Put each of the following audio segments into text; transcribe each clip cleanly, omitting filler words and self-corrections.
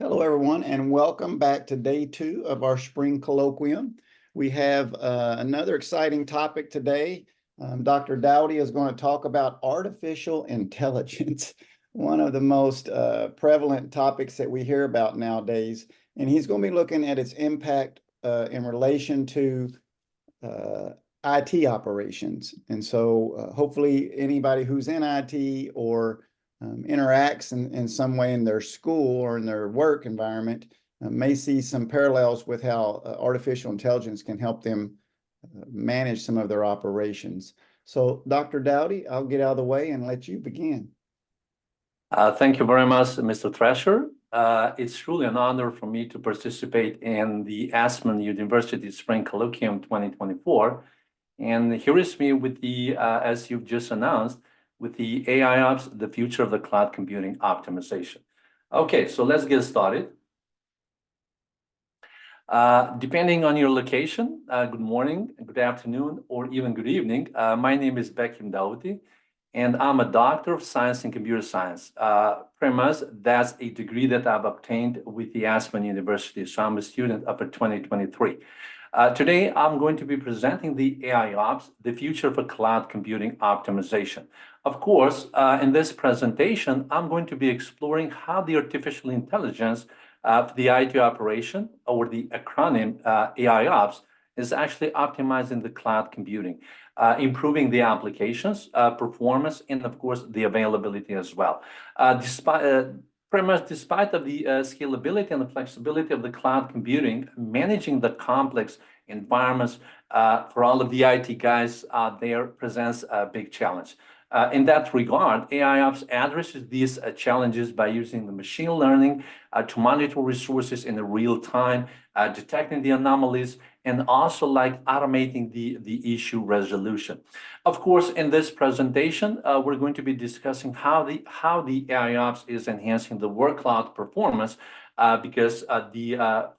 Hello, everyone, and welcome back to day 2 of our spring colloquium. We have another exciting topic today. Dr. Dowdy is going to talk about artificial intelligence, one of the most prevalent topics that we hear about nowadays. And he's going to be looking at its impact in relation to IT operations. And so hopefully anybody who's in IT or interacts in some way in their school or in their work environment may see some parallels with how artificial intelligence can help them manage some of their operations. So, Dr. Dowdy, I'll get out of the way and let you begin. Thank you very much, Mr. Thrasher. It's truly an honor for me to participate in the Aspen University Spring Colloquium 2024. And here is me with the, as you've just announced, with the AIOps, the future of the cloud computing optimization. Okay, so let's get started. Depending on your location, good morning, good afternoon, or even good evening. My name is Biannual Dowdy, and I'm a doctor of science in computer science. Pretty much, that's a degree that I've obtained with the Aspen University. So I'm a student up at 2023. Today, I'm going to be presenting the AIOps, the future for cloud computing optimization. Of course, in this presentation, I'm going to be exploring how the artificial intelligence for the IT operation, or the acronym AIOps, is actually optimizing the cloud computing, improving the applications, performance, and of course, the availability as well. Pretty much despite of the scalability and the flexibility of the cloud computing, managing the complex environments for all of the IT guys out there presents a big challenge. In that regard, AIOps addresses these challenges by using the machine learning to monitor resources in real time, detecting the anomalies, and also like automating the issue resolution. Of course, in this presentation, we're going to be discussing how the AIOps is enhancing the workload performance, because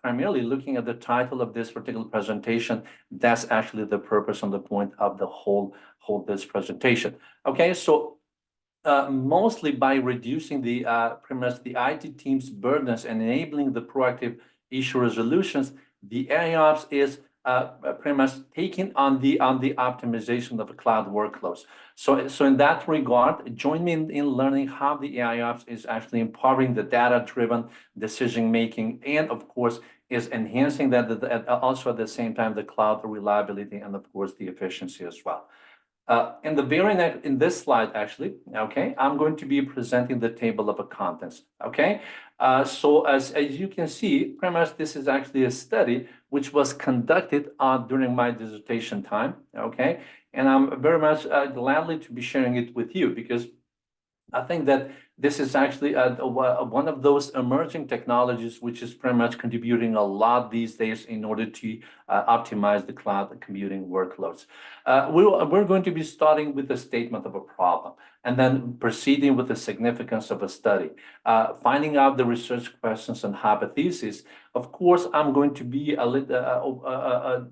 primarily looking at the title of this particular presentation, that's actually the purpose and the point of the whole this presentation. Okay, so mostly by reducing the IT team's burdens and enabling the proactive issue resolutions, the AIOps is pretty much taking on the optimization of the cloud workloads. So in that regard, join me in learning how the AIOps is actually empowering the data-driven decision making, and of course is enhancing that also at the same time the cloud reliability and of course the efficiency as well. In this slide, actually, okay, I'm going to be presenting the table of contents, okay? So as you can see, pretty much this is actually a study which was conducted during my dissertation time, okay? And I'm very much gladly to be sharing it with you because I think that this is actually one of those emerging technologies which is pretty much contributing a lot these days in order to optimize the cloud computing workloads. We're going to be starting with a statement of a problem and then proceeding with the significance of a study, finding out the research questions and hypotheses. Of course, I'm going to be a little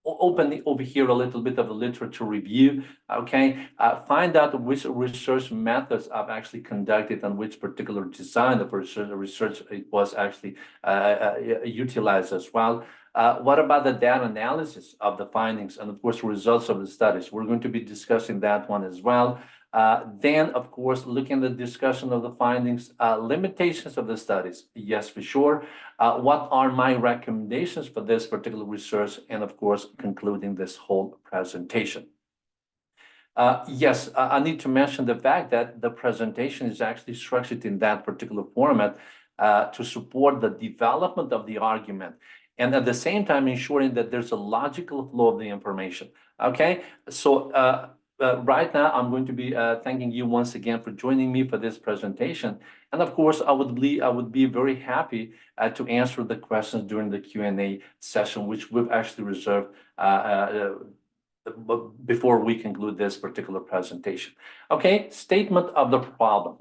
open over here a little bit of a literature review, okay? Find out which research methods I've actually conducted and which particular design of research it was actually utilized as well. What about the data analysis of the findings and of course results of the studies? We're going to be discussing that one as well. Then, of course, looking at the discussion of the findings, limitations of the studies, yes, for sure. What are my recommendations for this particular research? And of course, concluding this whole presentation. Yes, I need to mention the fact that the presentation is actually structured in that particular format to support the development of the argument, and at the same time ensuring that there's a logical flow of the information. Okay, so right now, I'm going to be thanking you once again for joining me for this presentation. And of course, I would be very happy to answer the questions during the Q&A session, which we've actually reserved before we conclude this particular presentation. Okay, statement of the problem.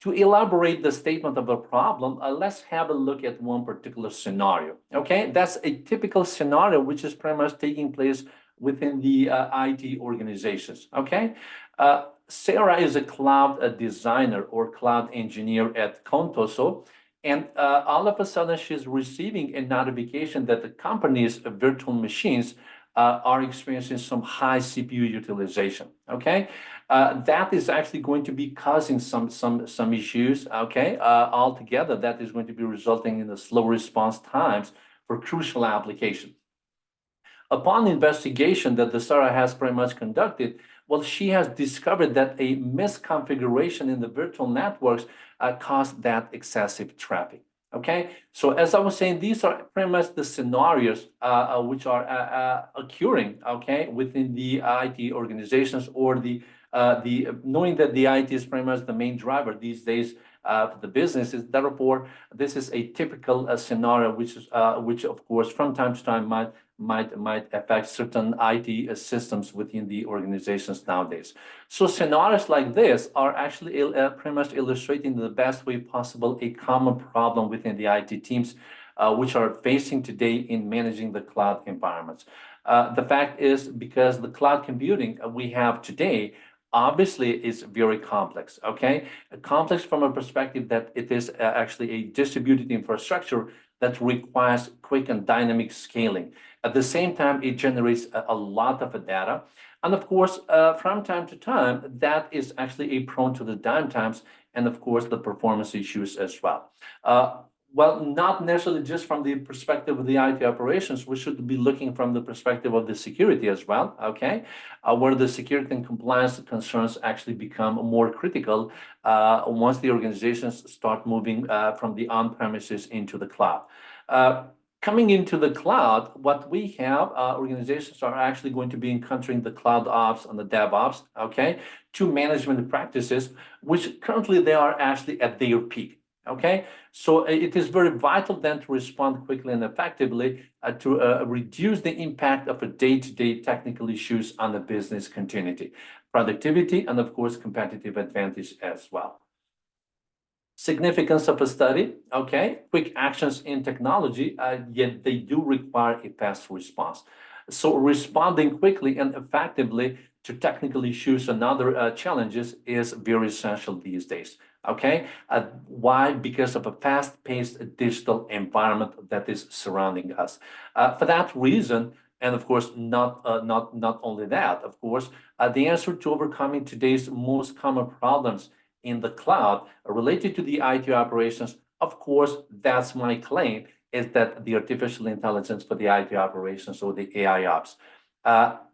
To elaborate the statement of the problem, let's have a look at one particular scenario. Okay, that's a typical scenario which is pretty much taking place within the IT organizations, okay? Sarah is a cloud designer or cloud engineer at Contoso, And all of a sudden, she's receiving a notification that the company's virtual machines are experiencing some high CPU utilization. Okay, that is actually going to be causing some issues. Okay, altogether, that is going to be resulting in the slow response times for crucial applications. Upon investigation that the Sarah has pretty much conducted, well, she has discovered that a misconfiguration in the virtual networks caused that excessive traffic. Okay, so as I was saying, these are pretty much the scenarios which are occurring. Okay, within the IT organizations, or the knowing that the IT is pretty much the main driver these days for the businesses. Therefore, this is a typical scenario, which of course from time to time might affect certain IT systems within the organizations nowadays. So scenarios like this are actually pretty much illustrating the best way possible a common problem within the IT teams, which are facing today in managing the cloud environments. The fact is, because the cloud computing we have today obviously is very complex. Okay, complex from a perspective that it is actually a distributed infrastructure that requires quick and dynamic scaling. At the same time, it generates a lot of data. And of course, from time to time, that is actually prone to the downtimes and of course the performance issues as well. Well, not necessarily just from the perspective of the IT operations, we should be looking from the perspective of the security as well, okay? Where the security and compliance concerns actually become more critical once the organizations start moving from the on-premises into the cloud. Coming into the cloud, what we have, organizations are actually going to be encountering the cloud ops and the DevOps, okay? Two management practices, which currently they are actually at their peak. Okay, so it is very vital then to respond quickly and effectively to reduce the impact of a day-to-day technical issues on the business continuity, productivity, and of course, competitive advantage as well. Significance of a study, okay, quick actions in technology, yet they do require a fast response. So responding quickly and effectively to technical issues and other challenges is very essential these days. Okay, why? Because of a fast-paced digital environment that is surrounding us. For that reason, and of course, not only that, of course, the answer to overcoming today's most common problems in the cloud related to the IT operations, of course, that's my claim, is that the artificial intelligence for the IT operations, or the AIOps.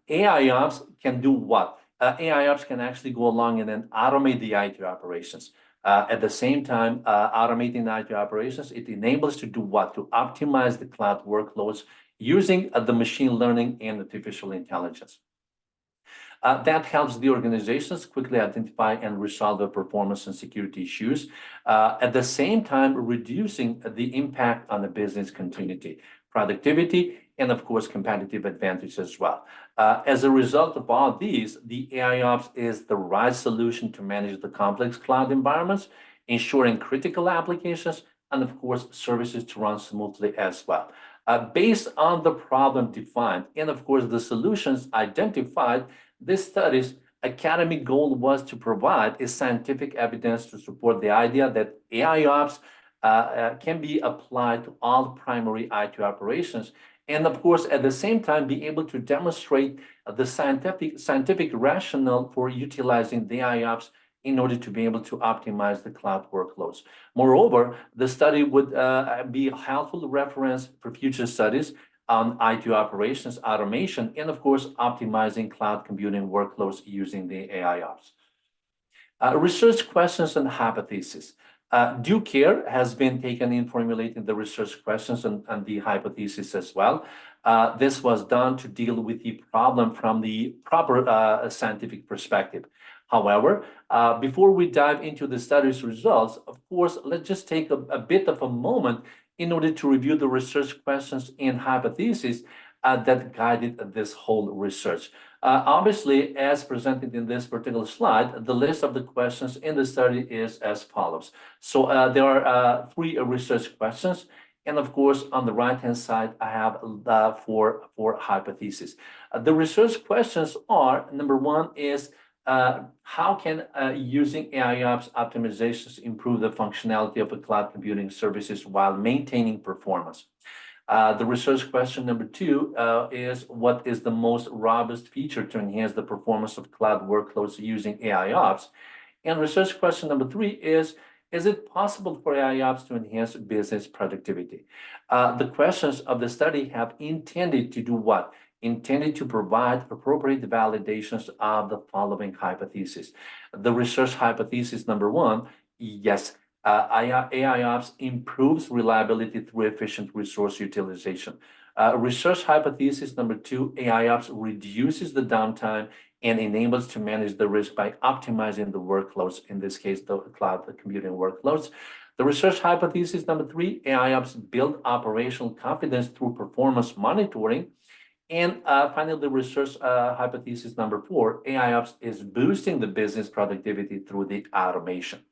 AIOps can do what? AIOps can actually go along and then automate the IT operations. At the same time, automating IT operations, it enables to do what? To optimize the cloud workloads using the machine learning and artificial intelligence. That helps the organizations quickly identify and resolve the performance and security issues, at the same time reducing the impact on the business continuity, productivity, and of course, competitive advantage as well. As a result of all these, the AIOps is the right solution to manage the complex cloud environments, ensuring critical applications, and of course, services to run smoothly as well. Based on the problem defined, and of course, the solutions identified, this study's academic goal was to provide a scientific evidence to support the idea that AIOps can be applied to all primary IT operations, and of course, at the same time, be able to demonstrate the scientific rationale for utilizing the AIOps in order to be able to optimize the cloud workloads. Moreover, the study would be a helpful reference for future studies on IT operations, automation, and of course, optimizing cloud computing workloads using the AIOps. Research questions and hypotheses. Due care has been taken in formulating the research questions and the hypothesis as well. This was done to deal with the problem from the proper scientific perspective. However, before we dive into the study's results, of course, let's just take a bit of a moment in order to review the research questions and hypotheses that guided this whole research. Obviously, as presented in this particular slide, the list of the questions in the study is as follows. So there are 3 research questions. And of course, on the right-hand side, I have 4 hypotheses. The research questions are, number 1 is, how can using AIOps optimizations improve the functionality of the cloud computing services while maintaining performance? The research question number 2 is, what is the most robust feature to enhance the performance of cloud workloads using AIOps? And research question number 3 is it possible for AIOps to enhance business productivity? The questions of the study have intended to do what? Intended to provide appropriate validations of the following hypotheses. The research hypothesis number 1, yes, AIOps improves reliability through efficient resource utilization. Research hypothesis number 2, AIOps reduces the downtime and enables to manage the risk by optimizing the workloads, in this case, the cloud computing workloads. The research hypothesis number 3, AIOps build operational confidence through performance monitoring. And finally, the research hypothesis number 4, AIOps is boosting the business productivity through the automation.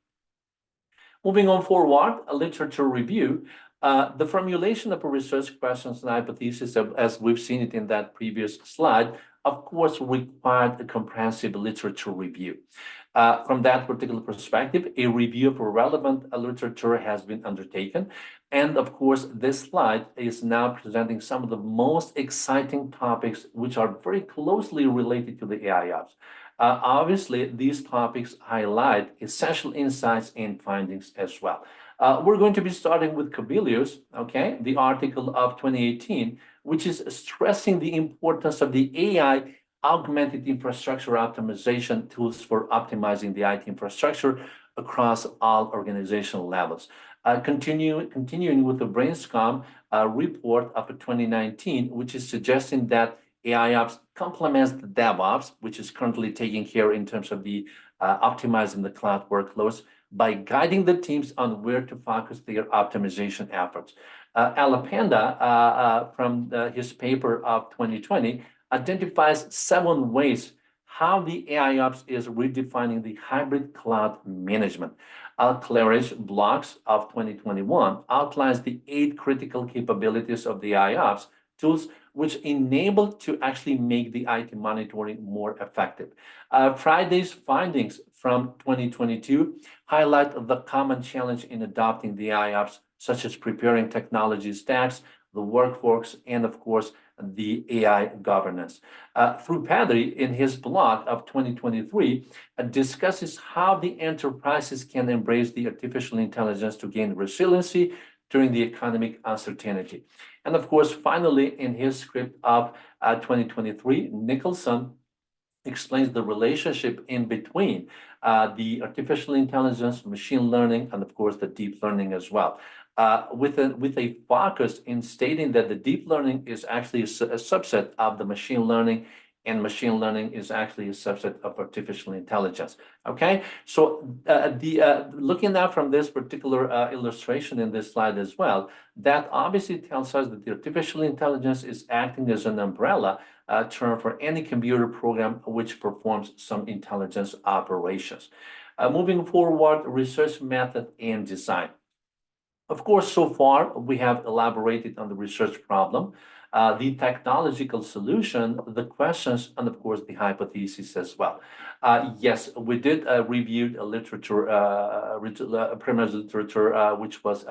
Moving on forward, a literature review. The formulation of a research questions and hypothesis, as we've seen it in that previous slide, of course, required a comprehensive literature review. From that particular perspective, a review of relevant literature has been undertaken. And of course, this slide is now presenting some of the most exciting topics which are very closely related to the AIOps. Obviously, these topics highlight essential insights and findings as well. We're going to be starting with Kubilius, okay, the article of 2018, which is stressing the importance of the AI augmented infrastructure optimization tools for optimizing the IT infrastructure across all organizational levels. Continuing with the Brainstorm report of 2019, which is suggesting that AIOps complements the DevOps, which is currently taking care in terms of the optimizing the cloud workloads by guiding the teams on where to focus their optimization efforts. Alapanda, from his paper of 2020, identifies 7 ways how the AIOps is redefining the hybrid cloud management. Claridge Blocks of 2021 outlines the 8 critical capabilities of the AIOps tools which enable to actually make the IT monitoring more effective. Friday's findings from 2022 highlight the common challenge in adopting the AIOps, such as preparing technology stacks, the workforce, and of course, the AI governance. Paddy, in his blog of 2023, discusses how the enterprises can embrace the artificial intelligence to gain resiliency during the economic uncertainty. And of course, finally, in his script of 2023, Nicholson explains the relationship in between the artificial intelligence, machine learning, and of course, the deep learning as well. With a focus in stating that the deep learning is actually a subset of the machine learning, and machine learning is actually a subset of artificial intelligence. Okay, so looking now from this particular illustration in this slide as well, that obviously tells us that the artificial intelligence is acting as an umbrella term for any computer program which performs some intelligence operations. Moving forward, research method and design. Of course, so far, we have elaborated on the research problem, the technological solution, the questions, and of course, the hypothesis as well. Yes, we did review a literature, premise literature, which was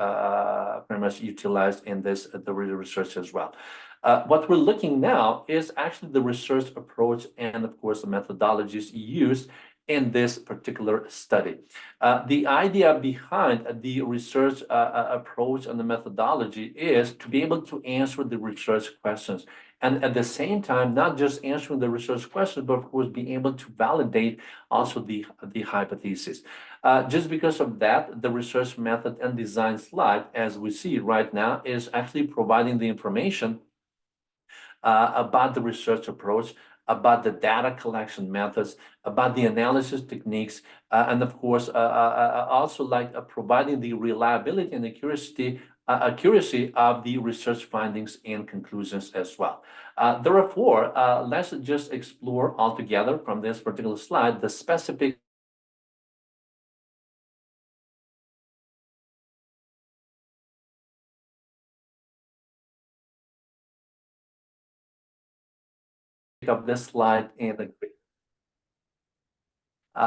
premise utilized in the research as well. What we're looking now is actually the research approach and, of course, the methodologies used in this particular study. The idea behind the research approach and the methodology is to be able to answer the research questions. And at the same time, not just answering the research questions, but of course, being able to validate also the hypothesis. Just because of that, the research method and design slide, as we see right now, is actually providing the information about the research approach, about the data collection methods, about the analysis techniques, and of course, also like providing the reliability and accuracy of the research findings and conclusions as well. Therefore, let's just explore altogether from this particular slide the specific of this slide and the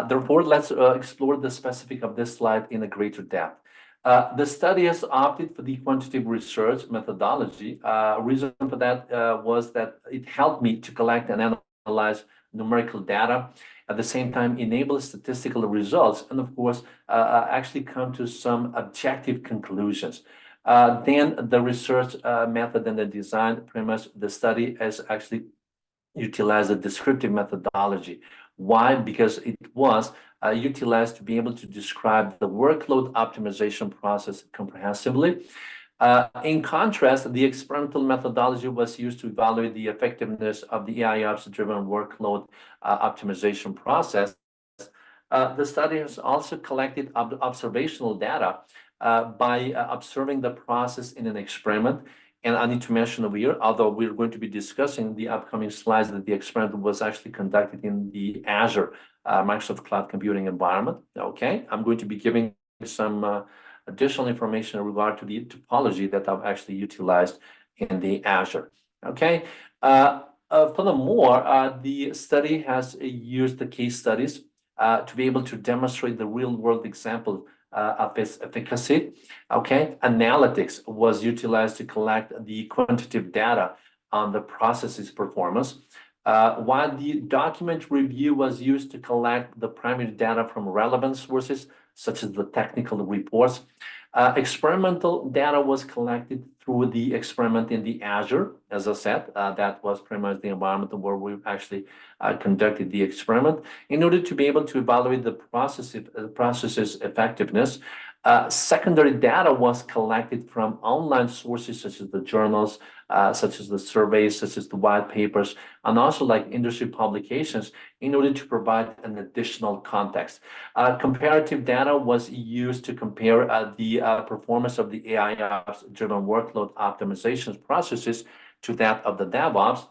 Therefore, let's explore the specific of this slide in a greater depth. The study has opted for the quantitative research methodology. Reason for that was that it helped me to collect and analyze numerical data, at the same time enable statistical results, and of course, actually come to some objective conclusions. Then the research method and the design premise, the study has actually utilized a descriptive methodology. Why? Because it was utilized to be able to describe the workload optimization process comprehensively. In contrast, the experimental methodology was used to evaluate the effectiveness of the AIOps-driven workload optimization process. The study has also collected observational data by observing the process in an experiment. And I need to mention over here, although we're going to be discussing the upcoming slides, that the experiment was actually conducted in the Azure Microsoft Cloud Computing environment. Okay, I'm going to be giving some additional information in regard to the topology that I've actually utilized in the Azure. Okay. Furthermore, the study has used the case studies to be able to demonstrate the real-world example of its efficacy. Okay, analytics was utilized to collect the quantitative data on the process's performance, while the document review was used to collect the primary data from relevant sources, such as the technical reports. Experimental data was collected through the experiment in the Azure. As I said, that was pretty much the environment where we actually conducted the experiment in order to be able to evaluate the process's effectiveness. Secondary data was collected from online sources such as the journals, such as the surveys, such as the white papers, and also like industry publications in order to provide an additional context. Comparative data was used to compare the performance of the AIOps-driven workload optimization processes to that of the DevOps.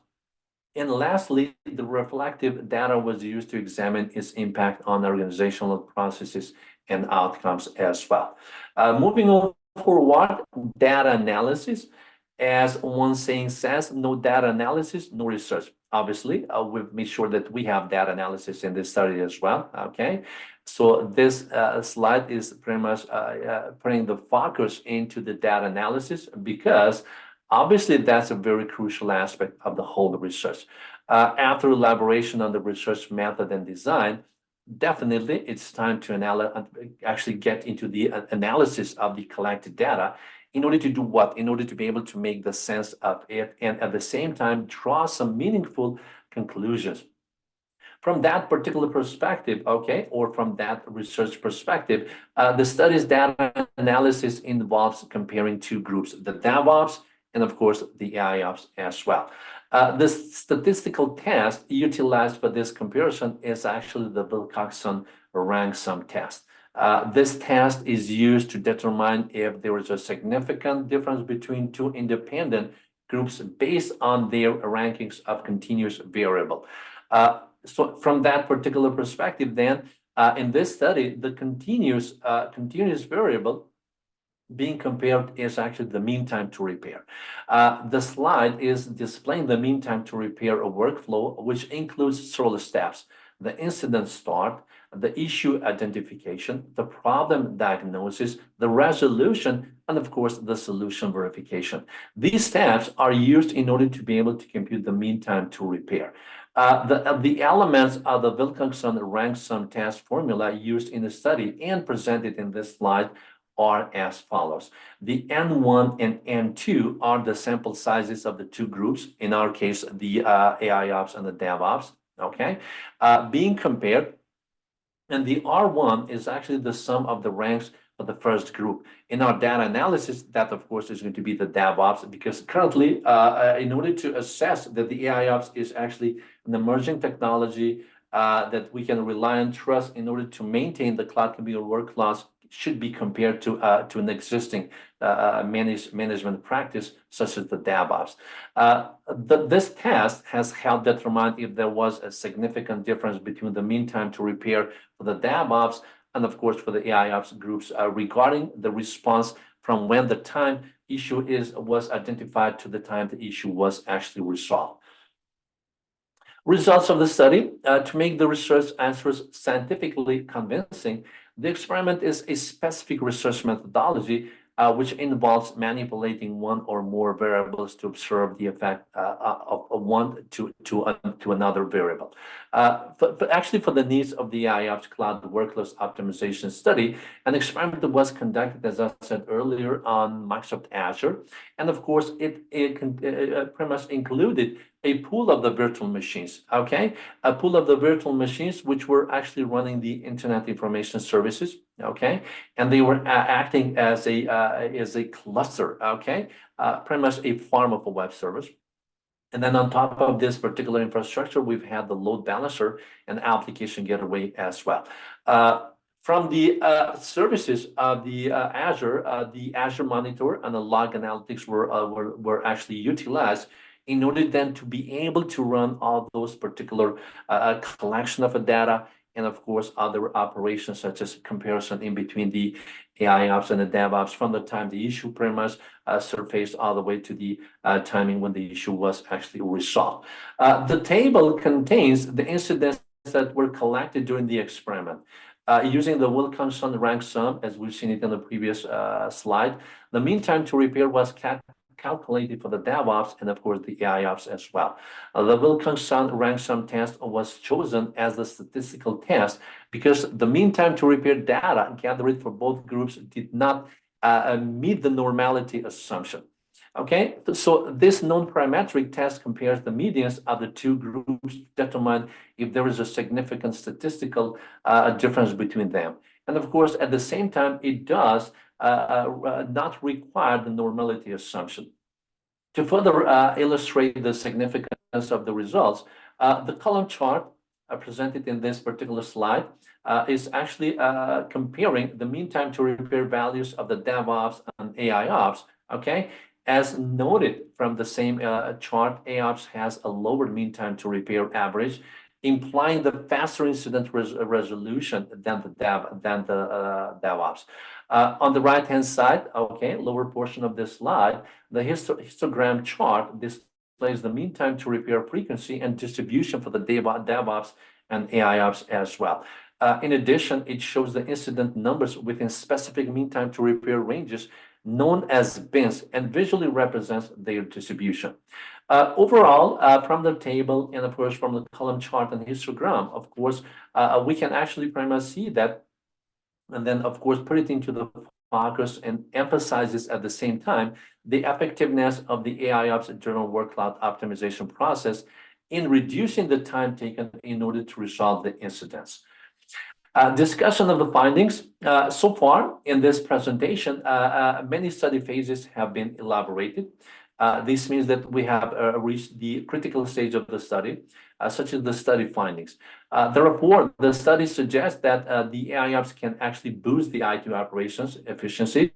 And lastly, the reflective data was used to examine its impact on organizational processes and outcomes as well. Moving on forward, data analysis. As one saying says, no data analysis, no research. Obviously, we've made sure that we have data analysis in this study as well, okay? So this slide is pretty much putting the focus into the data analysis because obviously that's a very crucial aspect of the whole research. After elaboration on the research method and design, definitely it's time to actually get into the analysis of the collected data. In order to do what? In order to be able to make the sense of it and at the same time draw some meaningful conclusions. From that particular perspective, okay, or from that research perspective, the study's data analysis involves comparing two groups, the DevOps and of course the AIOps as well. The statistical test utilized for this comparison is actually the Wilcoxon rank sum test. This test is used to determine if there is a significant difference between two independent groups based on their rankings of continuous variable. So from that particular perspective, then, in this study, the continuous variable being compared is actually the mean time to repair. The slide is displaying the mean time to repair a workflow, which includes several steps: the incident start, the issue identification, the problem diagnosis, the resolution, and of course, the solution verification. These steps are used in order to be able to compute the mean time to repair. The elements of the Wilcoxon rank sum test formula used in the study and presented in this slide are as follows. The N1 and N2 are the sample sizes of the two groups, in our case, the AIOps and the DevOps, okay, being compared. And the R1 is actually the sum of the ranks for the first group. In our data analysis, that of course is going to be the DevOps, because currently, in order to assess that the AIOps is actually an emerging technology that we can rely on, trust in order to maintain the cloud computer workloads, should be compared to an existing management practice such as the DevOps. This test has helped determine if there was a significant difference between the mean time to repair for the DevOps and of course for the AIOps groups regarding the response from when the time issue was identified to the time the issue was actually resolved. Results of the study, to make the research answers scientifically convincing, the experiment is a specific research methodology which involves manipulating one or more variables to observe the effect of one to another variable. Actually, for the needs of the AIOps Cloud Workload Optimization Study, an experiment was conducted, as I said earlier, on Microsoft Azure. And of course, it pretty much included a pool of the virtual machines, okay? A pool of the virtual machines which were actually running the Internet Information Services, okay? And they were acting as a cluster, okay? Pretty much a farm of a web service. And then on top of this particular infrastructure, we've had the load balancer and application gateway as well. From the services of the Azure Monitor and the log analytics were actually utilized in order then to be able to run all those particular collection of data, and of course other operations such as comparison in between the AIOps and the DevOps from the time the issue pretty much surfaced all the way to the timing when the issue was actually resolved. The table contains the incidents that were collected during the experiment. Using the Wilkinson rank sum, as we've seen it in the previous slide, the mean time to repair was calculated for the DevOps and of course the AIOps as well. The Wilkinson rank sum test was chosen as the statistical test because the mean time to repair data gathered for both groups did not meet the normality assumption. Okay, so this non-parametric test compares the medians of the two groups to determine if there is a significant statistical difference between them. And of course, at the same time, it does not require the normality assumption. To further illustrate the significance of the results, the column chart presented in this particular slide is actually comparing the mean time to repair values of the DevOps and AIOps, okay? As noted from the same chart, AIOps has a lower mean time to repair average, implying the faster incident resolution than the DevOps. On the right-hand side, okay, lower portion of this slide, the histogram chart displays the mean time to repair frequency and distribution for the DevOps and AIOps as well. In addition, it shows the incident numbers within specific mean time to repair ranges known as bins and visually represents their distribution. Overall, from the table and of course from the column chart and histogram, of course, we can actually pretty much see that, and then of course put it into the focus and emphasizes at the same time the effectiveness of the AIOps general workload optimization process in reducing the time taken in order to resolve the incidents. Discussion of the findings. So far in this presentation, many study phases have been elaborated. This means that we have reached the critical stage of the study, such as the study findings. Therefore, the study suggests that the AIOps can actually boost the IT operations efficiency,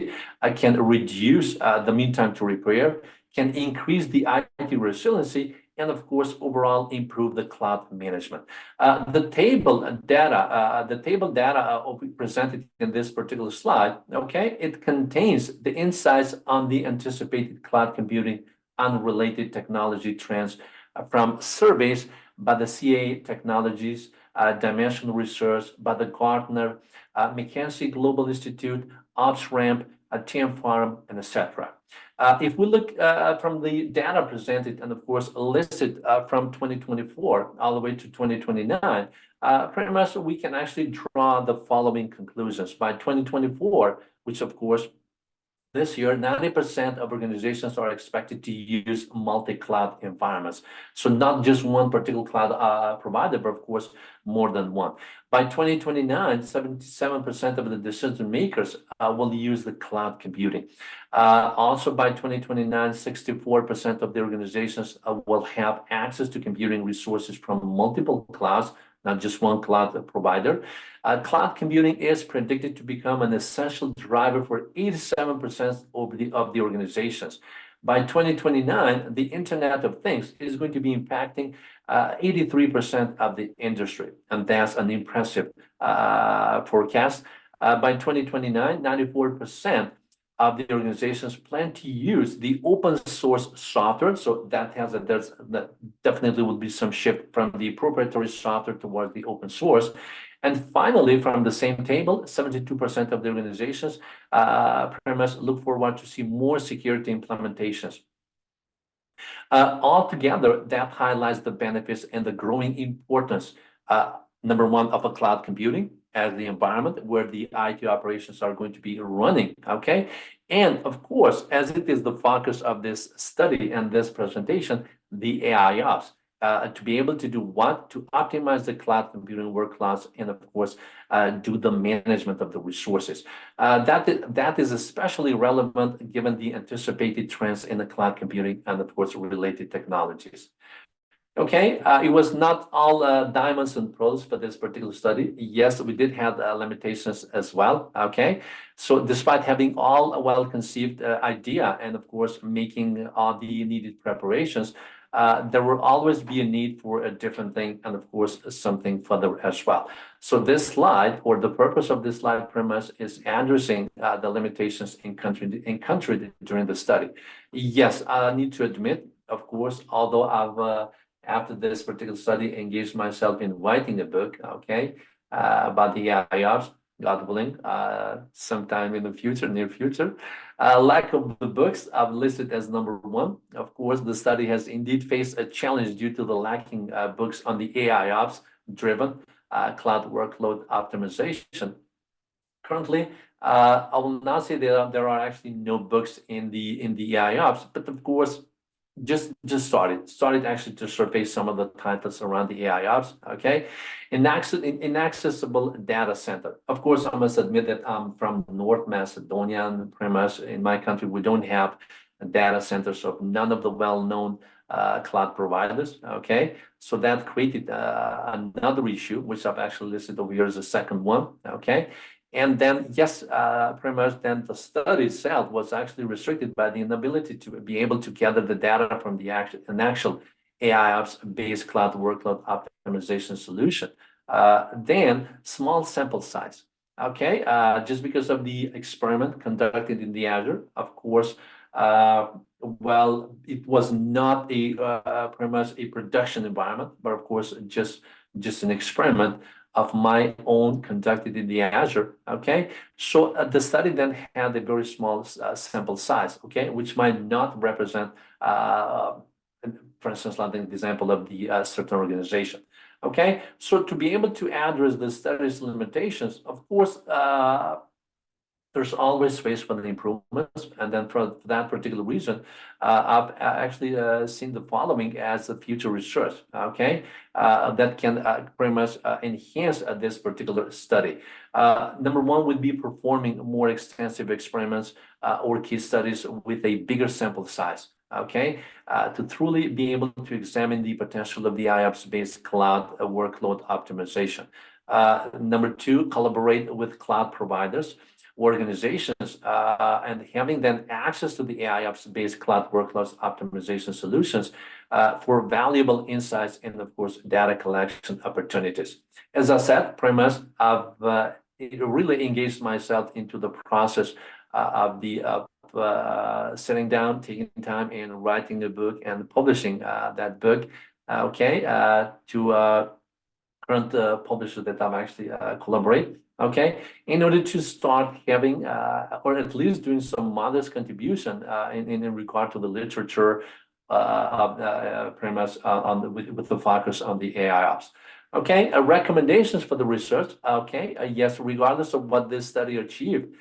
can reduce the mean time to repair, can increase the IT resiliency, and of course, overall improve the cloud management. The table data presented in this particular slide, okay, it contains the insights on the anticipated cloud computing unrelated technology trends from surveys by the CA Technologies, Dimensional Research, by the Gartner, McKinsey Global Institute, OpsRamp, TM Farm, and etc. If we look from the data presented and of course listed from 2024 all the way to 2029, pretty much we can actually draw the following conclusions. By 2024, which of course this year, 90% of organizations are expected to use multi-cloud environments. So not just one particular cloud provider, but of course, more than one. By 2029, 77% of the decision makers will use the cloud computing. Also by 2029, 64% of the organizations will have access to computing resources from multiple clouds, not just one cloud provider. Cloud computing is predicted to become an essential driver for 87% of the organizations. By 2029, the Internet of Things is going to be impacting 83% of the industry, and that's an impressive forecast. By 2029, 94% of the organizations plan to use the open source software. So that definitely will be some shift from the proprietary software towards the open source. And finally, from the same table, 72% of the organizations pretty much look forward to see more security implementations. Altogether, that highlights the benefits and the growing importance, number one, of a cloud computing as the environment where the IT operations are going to be running, okay? And of course, as it is the focus of this study and this presentation, the AIOps, to be able to do what? To optimize the cloud computing workloads and of course, do the management of the resources. That is especially relevant given the anticipated trends in the cloud computing and of course, related technologies. Okay, it was not all diamonds and pearls for this particular study. Yes, we did have limitations as well. Okay, so despite having all a well-conceived idea and of course making all the needed preparations, there will always be a need for a different thing and of course something further as well. So this slide, or the purpose of this slide premise, is addressing the limitations in country during the study. Yes, I need to admit, of course, although I've after this particular study, engaged myself in writing a book, okay, about the AIOps, God willing, sometime in the future, near future. Lack of the books I've listed as number one. Of course, the study has indeed faced a challenge due to the lacking books on the AIOps driven cloud workload optimization. Currently, I will not say there are actually no books in the AIOps, but of course, just started actually to surface some of the titles around the AIOps, okay? Inaccessible data center. Of course, I must admit that I'm from North Macedonia, and pretty much in my country, we don't have data centers of none of the well-known cloud providers, okay? So that created another issue, which I've actually listed over here as a second one, okay? And then, yes, pretty much then the study itself was actually restricted by the inability to be able to gather the data from an actual AIOps-based cloud workload optimization solution. Then, small sample size, okay? Just because of the experiment conducted in the Azure, of course, well, it was not pretty much a production environment, but of course, just an experiment of my own conducted in the Azure, okay? So the study then had a very small sample size, okay? Which might not represent, for instance, like the example of the certain organization, okay? So to be able to address the study's limitations, of course, there's always space for the improvements. And then for that particular reason, I've actually seen the following as the future research, okay, that can pretty much enhance this particular study. Number one would be performing more extensive experiments or case studies with a bigger sample size, okay, to truly be able to examine the potential of the AIOps-based cloud workload optimization. Number two, collaborate with cloud providers, organizations, and having then access to the AIOps-based cloud workloads optimization solutions for valuable insights and, of course, data collection opportunities. As I said, premise, I've really engaged myself into the process of sitting down, taking time, and writing a book and publishing that book, okay, to current publishers that I've actually collaborate, okay, in order to start having, or at least doing some modest contribution in regard to the literature premise with the focus on the AIOps. Okay, recommendations for the research, okay, yes, regardless of what this study achieved,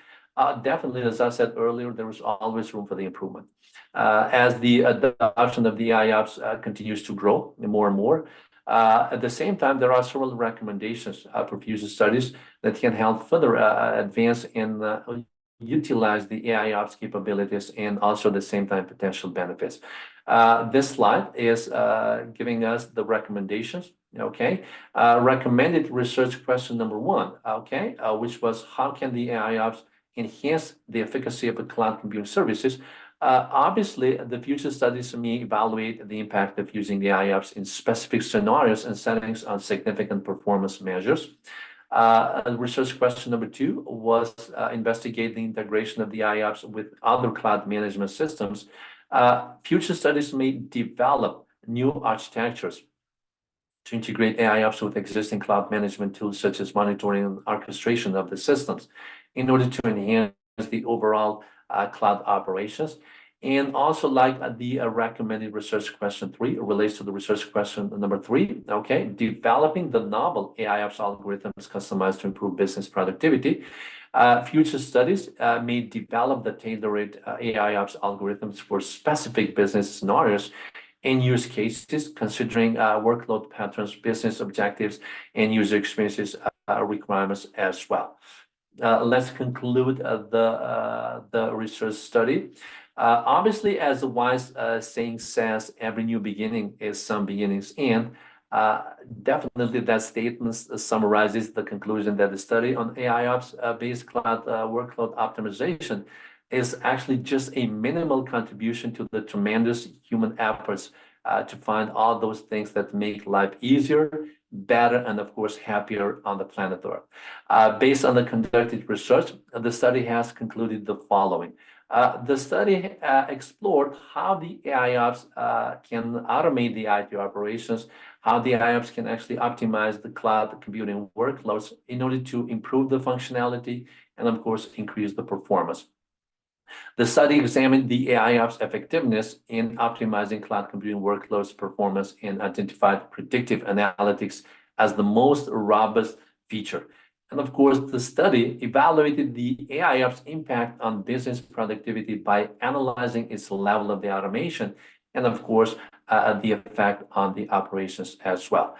definitely, as I said earlier, there is always room for the improvement. As the adoption of the AIOps continues to grow more and more, at the same time, there are several recommendations for future studies that can help further advance and utilize the AIOps capabilities and also at the same time potential benefits. This slide is giving us the recommendations, okay? Recommended research question number one, okay, which was how can the AIOps enhance the efficacy of the cloud computing services? Obviously, the future studies may evaluate the impact of using the AIOps in specific scenarios and settings on significant performance measures. Research question number 2 was investigating the integration of the AIOps with other cloud management systems. Future studies may develop new architectures to integrate AIOps with existing cloud management tools, such as monitoring and orchestration of the systems, in order to enhance the overall cloud operations. And also, like the recommended research question 3 relates to the research question number 3, okay, developing the novel AIOps algorithms customized to improve business productivity. Future studies may develop the tailored AIOps algorithms for specific business scenarios and use cases, considering workload patterns, business objectives, and user experiences requirements as well. Let's conclude the research study. Obviously, as the wise saying says, every new beginning is some beginning's end. Definitely that statement summarizes the conclusion that the study on AIOps based cloud workload optimization is actually just a minimal contribution to the tremendous human efforts to find all those things that make life easier, better, and of course, happier on the planet Earth. Based on the conducted research, the study has concluded the following. The study explored how the AIOps can automate the IT operations, how the AIOps can actually optimize the cloud computing workloads in order to improve the functionality and, of course, increase the performance. The study examined the AIOps effectiveness in optimizing cloud computing workloads performance and identified predictive analytics as the most robust feature. And of course, the study evaluated the AIOps impact on business productivity by analyzing its level of the automation and, of course, the effect on the operations as well.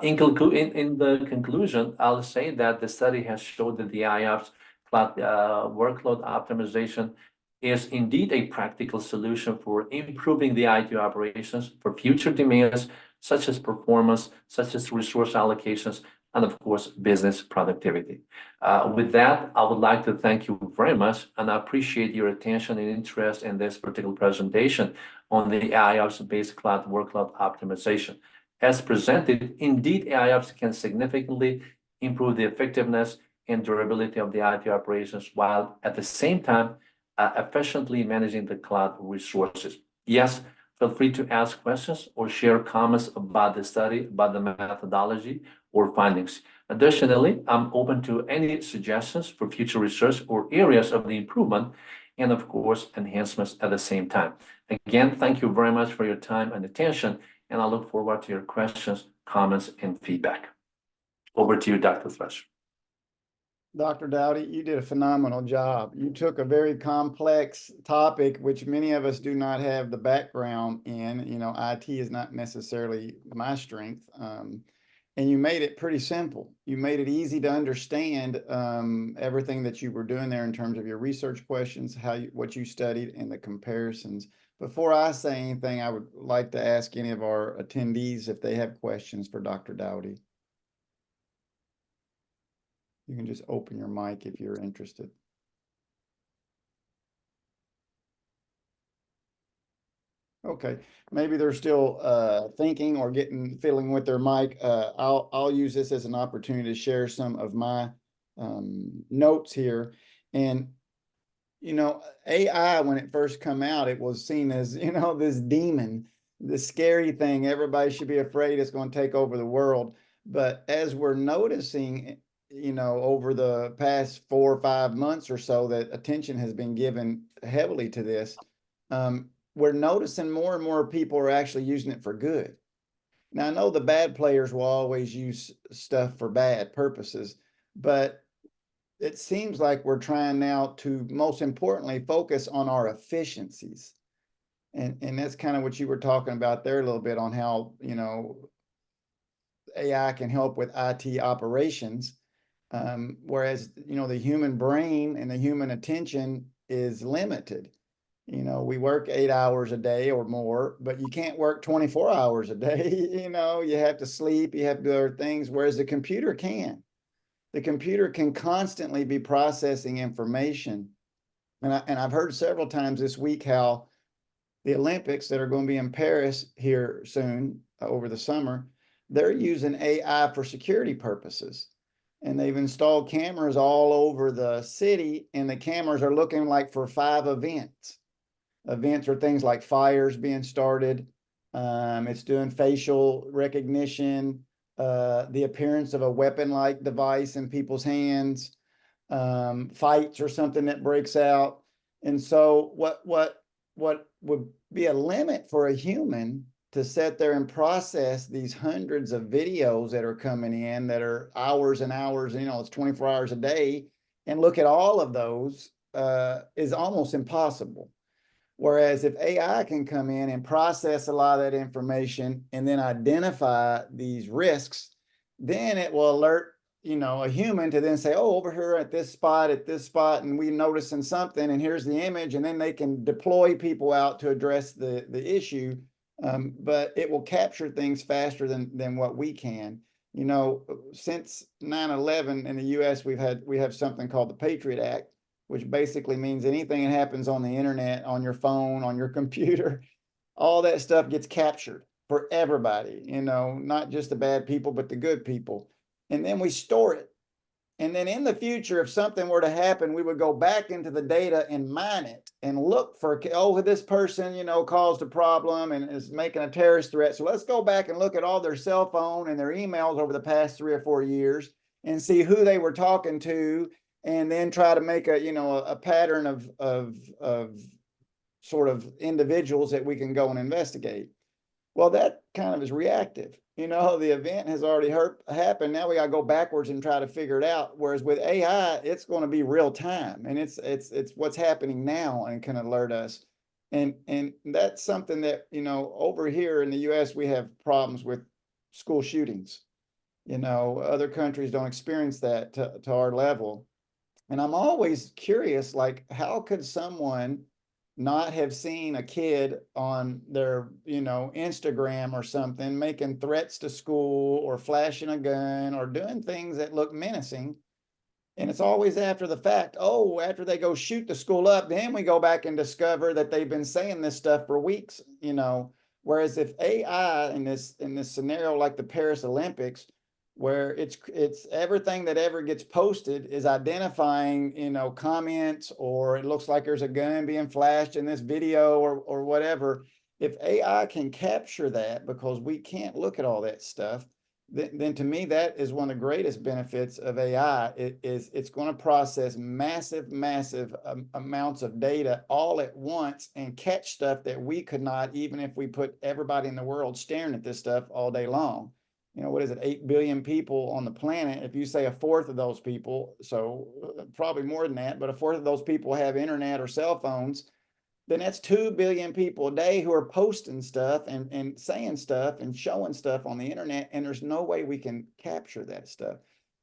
In the conclusion, I'll say that the study has showed that the AIOps cloud workload optimization is indeed a practical solution for improving the IT operations for future demands, such as performance, such as resource allocations, and of course, business productivity. With that, I would like to thank you very much, and I appreciate your attention and interest in this particular presentation on the AIOps-based cloud workload optimization. As presented, indeed, AIOps can significantly improve the effectiveness and durability of the IT operations, while at the same time, efficiently managing the cloud resources. Yes, feel free to ask questions or share comments about the study, about the methodology or findings. Additionally, I'm open to any suggestions for future research or areas of the improvement and, of course, enhancements at the same time. Again, thank you very much for your time and attention, and I look forward to your questions, comments, and feedback. Over to you, Dr. Thresh. Dr. Dowdy, you did a phenomenal job. You took a very complex topic, which many of us do not have the background in. You know, IT is not necessarily my strength. And you made it pretty simple. You made it easy to understand everything that you were doing there in terms of your research questions, what you studied, and the comparisons. Before I say anything, I would like to ask any of our attendees if they have questions for Dr. Dowdy. You can just open your mic if you're interested. Okay, maybe they're still thinking or fiddling with their mic. I'll use this as an opportunity to share some of my notes here. And you know, AI, when it first come out, it was seen as, you know, this demon, this scary thing. Everybody should be afraid it's going to take over the world. But as we're noticing, you know, over the past 4 or 5 months or so, that attention has been given heavily to this. We're noticing more and more people are actually using it for good. Now, I know the bad players will always use stuff for bad purposes, but it seems like we're trying now to, most importantly, focus on our efficiencies. And that's kind of what you were talking about there a little bit on how, you know, AI can help with IT operations. Whereas, you know, the human brain and the human attention is limited. You know, we work 8 hours a day or more, but you can't work 24 hours a day. You know, you have to sleep, you have to do other things, whereas the computer can. The computer can constantly be processing information. And I've heard several times this week how the Olympics that are going to be in Paris here soon over the summer, they're using AI for security purposes. and they've installed cameras all over the city, and the cameras are looking like for 5 events. Events are things like fires being started. It's doing facial recognition, the appearance of a weapon-like device in people's hands, fights or something that breaks out. And so what would be a limit for a human to sit there and process these hundreds of videos that are coming in that are hours and hours, it's 24 hours a day, and look at all of those is almost impossible. Whereas if AI can come in and process a lot of that information and then identify these risks, then it will alert, a human to then say, oh, over here at this spot, and we noticing something, and here's the image, and then they can deploy people out to address the issue. But it will capture things faster than what we can. Since 9/11 in the US, we have something called the Patriot Act, which basically means anything that happens on the internet, on your phone, on your computer, all that stuff gets captured for everybody, not just the bad people, but the good people. And then we store it. And then in the future, if something were to happen, we would go back into the data and mine it and look for, oh, this person, caused a problem and is making a terrorist threat. So let's go back and look at all their cell phone and their emails over the past 3 or 4 years and see who they were talking to, and then try to make a pattern of sort of individuals that we can go and investigate. Well, that kind of is reactive. The event has already happened. Now we got to go backwards and try to figure it out. Whereas with AI, it's going to be real time, and it's what's happening now and can alert us. And that's something that, over here in the US, we have problems with school shootings. Other countries don't experience that to our level. And I'm always curious, like, how could someone not have seen a kid on their, Instagram or something, making threats to school or flashing a gun or doing things that look menacing? And it's always after the fact. Oh, after they go shoot the school up, then we go back and discover that they've been saying this stuff for weeks, Whereas if AI in this scenario, like the Paris Olympics, where it's everything that ever gets posted is identifying, comments, or it looks like there's a gun being flashed in this video or whatever. If AI can capture that, because we can't look at all that stuff, then to me, that is one of the greatest benefits of AI. It's going to process massive amounts of data all at once and catch stuff that we could not, even if we put everybody in the world staring at this stuff all day long. What is it, 8 billion people on the planet? If you say a fourth of those people, so probably more than that, but a fourth of those people have internet or cell phones, then that's 2 billion people a day who are posting stuff and saying stuff and showing stuff on the internet, and there's no way we can capture that stuff.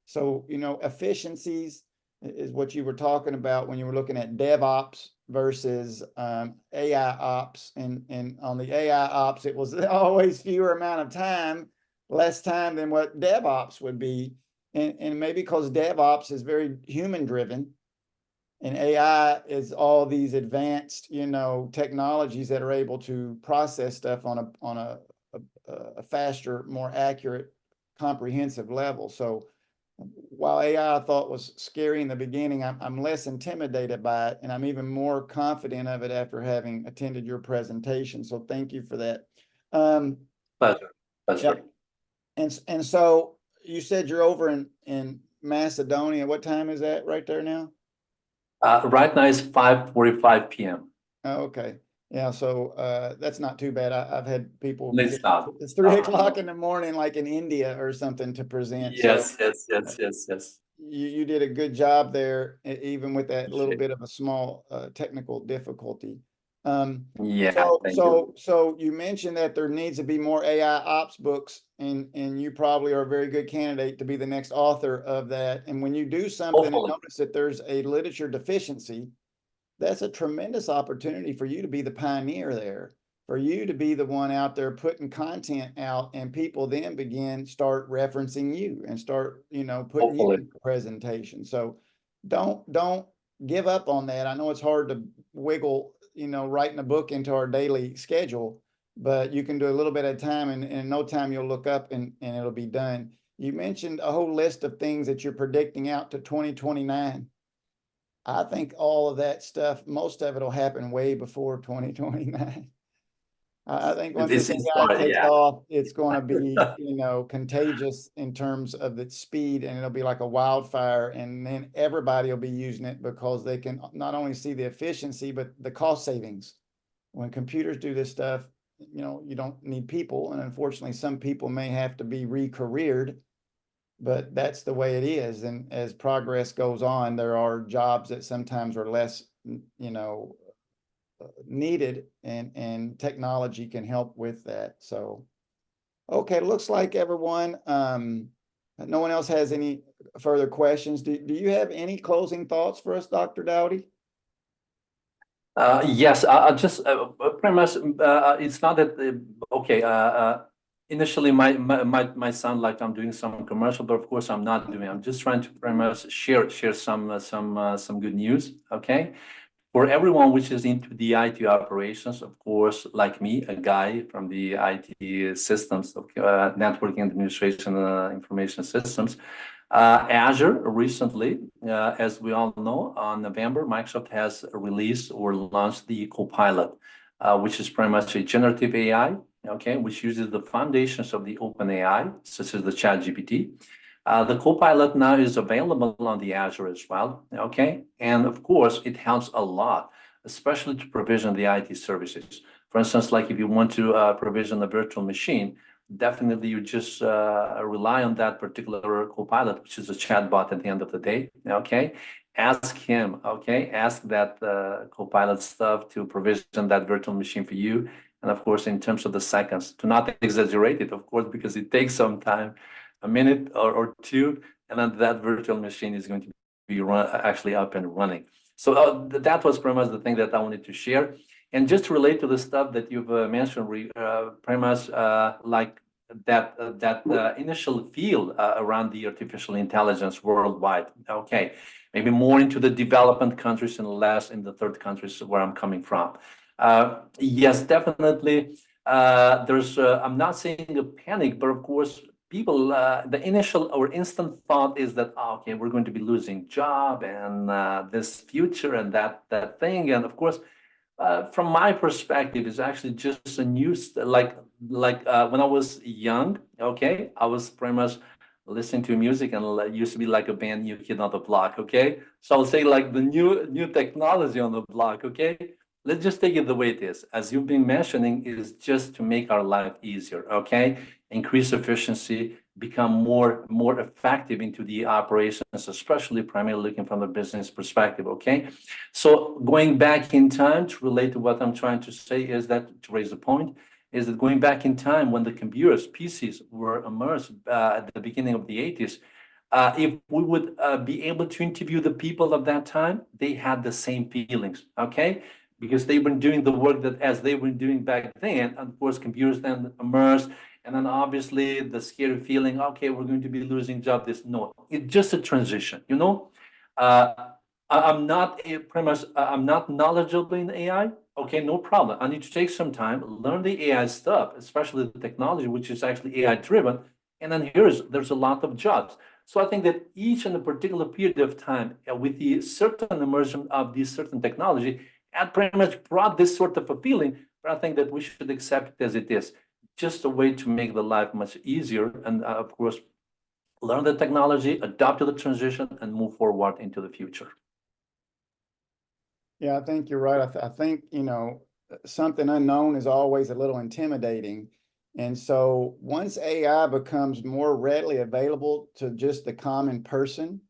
So, efficiencies is what you were talking about when you were looking at DevOps versus AI ops. And on the AI ops, it was always fewer amount of time, less time than what DevOps would be. And maybe because DevOps is very human driven, and AI is all these advanced, technologies that are able to process stuff on a faster, more accurate, comprehensive level. So while AI I thought was scary in the beginning, I'm less intimidated by it, and I'm even more confident of it after having attended your presentation. So thank you for that. Pleasure. Yeah. And so you said you're over in Macedonia. What time is that right there now? Right now it's 5:45 p.m. Oh, okay. Yeah, so that's not too bad. I've had people It's not. it's 3 o'clock in the morning, like in India or something, to present. Yes, So yes. you did a good job there, even with that little bit of a small technical difficulty. Yeah, thank you. So you mentioned that there needs to be more AI ops books, and you probably are a very good candidate to be the next author of that. And when you do something and Hopefully. notice that there's a literature deficiency, that's a tremendous opportunity for you to be the pioneer there, for you to be the one out there putting content out, and people then start referencing you and start, putting you in the presentation. So don't give up on that. I know it's hard to wiggle, writing a book into our daily schedule, but you can do a little bit at a time, and in no time you'll look up and it'll be done. you mentioned a whole list of things that you're predicting out to 2029. I think all of that stuff, most of it will happen way before 2029. I think once this It's AI hard, takes yeah. off, it's going to be, contagious in terms of its speed, and it'll be like a wildfire. And then everybody will be using it because they can not only see the efficiency, but the cost savings. When computers do this stuff, you don't need people. And unfortunately, some people may have to be re-careered, but that's the way it is. And as progress goes on, there are jobs that sometimes are less, needed, and technology can help with that. So, okay, looks like everyone, no one else has any further questions. Do you have any closing thoughts for us, Dr. Dowdy? Yes, I just pretty much it's not that okay. Initially, might sound like I'm doing some commercial, but of course I'm not doing. I'm just trying to pretty much share some good news. Okay, for everyone which is into the IT operations, of course, like me, a guy from the IT systems, networking administration, information systems. Azure recently, as we all know, on November, Microsoft has released or launched the Copilot, which is pretty much a generative AI, okay, which uses the foundations of the OpenAI, such as the ChatGPT. The Copilot now is available on the Azure as well, okay? And of course, it helps a lot, especially to provision the IT services. For instance, like if you want to provision a virtual machine, definitely you just rely on that particular Copilot, which is a chatbot at the end of the day, okay? Ask him, okay? Ask that Copilot stuff to provision that virtual machine for you. And of course, in terms of the seconds, to not exaggerate it, of course, because it takes some time, a minute or two, and then that virtual machine is going to be actually up and running. So that was pretty much the thing that I wanted to share. And just to relate to the stuff that you've mentioned, pretty much like that initial field around the artificial intelligence worldwide. Okay, maybe more into the development countries and less in the third countries where I'm coming from. Yes, definitely. I'm not saying a panic, but of course, people, the initial or instant thought is that, okay, we're going to be losing job and this future and that thing. And of course, from my perspective, it's actually just a new, like when I was young, okay, I was pretty much listening to music and used to be like a band New Kid on the Block, okay? So I'll say like the new technology on the block, okay? Let's just take it the way it is. As you've been mentioning, is just to make our life easier, okay? Increase efficiency, become more effective into the operations, especially primarily looking from the business perspective, okay? So going back in time to relate to what I'm trying to say is that, to raise the point, is that going back in time when the computers, PCs were emerged at the beginning of the 80s, if we would be able to interview the people of that time, they had the same feelings, okay? Because they were doing the work that as they were doing back then, and of course, computers then emerged, and then obviously the scary feeling, okay, we're going to be losing job. No, it's just a transition, you know? I'm not pretty much, I'm not knowledgeable in AI. Okay, no problem. I need to take some time, learn the AI stuff, especially the technology, which is actually AI driven. And then there's a lot of jobs. So I think that each and a particular period of time, with the certain immersion of this certain technology, and pretty much brought this sort of a feeling. But I think that we should accept it as it is, just a way to make the life much easier. And of course, learn the technology, adapt to the transition, and move forward into the future. Yeah, I think you're right. I think, something unknown is always a little intimidating. And so once AI becomes more readily available to just the common person,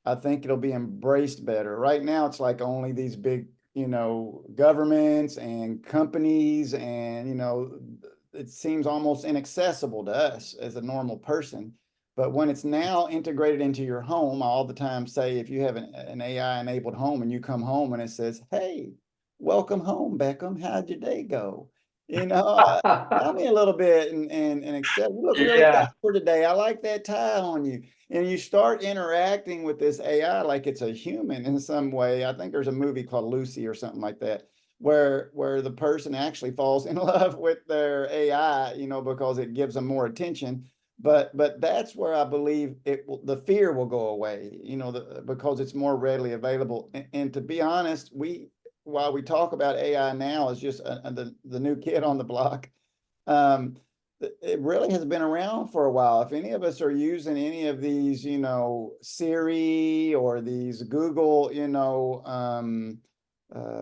I think it'll be embraced better. Right now, it's like only these big, governments and companies, and, it seems almost inaccessible to us as a normal person. But when it's now integrated into your home, I all the time say, if you have an AI enabled home and you come home and it says, "Hey, welcome home, Beckham. How'd your day go?" Tell me a little bit, and accept. You look really Yeah. dapper today. I like that tie on you. And you start interacting with this AI like it's a human in some way. I think there's a movie called Lucy or something like that, where the person actually falls in love with their AI, because it gives them more attention. But that's where I believe the fear will go away, because it's more readily available. And to be honest, while we talk about AI now as just the new kid on the block, it really has been around for a while. If any of us are using any of these, Siri or these Google,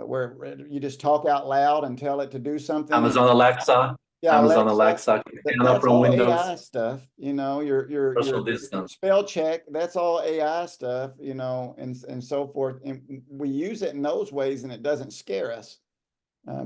where you just talk out loud and tell it to do something. Amazon Alexa. Yeah, Amazon Alexa. that's from all Windows. AI stuff, your Social distance. spell check, that's all AI stuff, and so forth. And we use it in those ways and it doesn't scare us.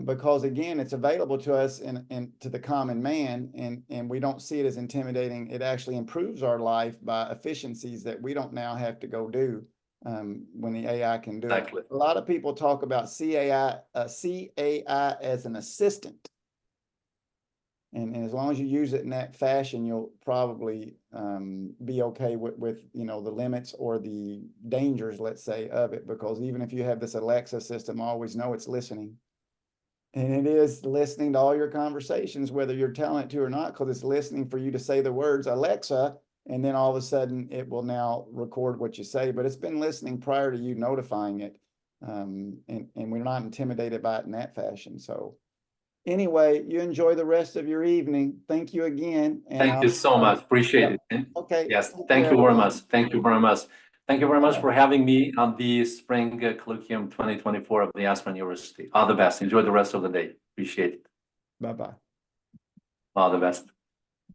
Because again, it's available to us and to the common man, and we don't see it as intimidating. It actually improves our life by efficiencies that we don't now have to go do when the AI can do Exactly. it. A lot of people talk about CAI as an assistant. And as long as you use it in that fashion, you'll probably be okay with the limits or the dangers, let's say, of it. Because even if you have this Alexa system, always know it's listening. And it is listening to all your conversations, whether you're telling it to or not, because it's listening for you to say the words Alexa, and then all of a sudden it will now record what you say. But it's been listening prior to you notifying it. And we're not intimidated by it in that fashion. So anyway, you enjoy the rest of your evening. Thank you again. And Thank you so much. Appreciate it. Okay. Yes. Thank you very much. Thank you very much. Thank you very much for having me on the Spring Colloquium 2024 of the Aspen University. All the best. Enjoy the rest of the day. Appreciate it. Bye-bye. All the best.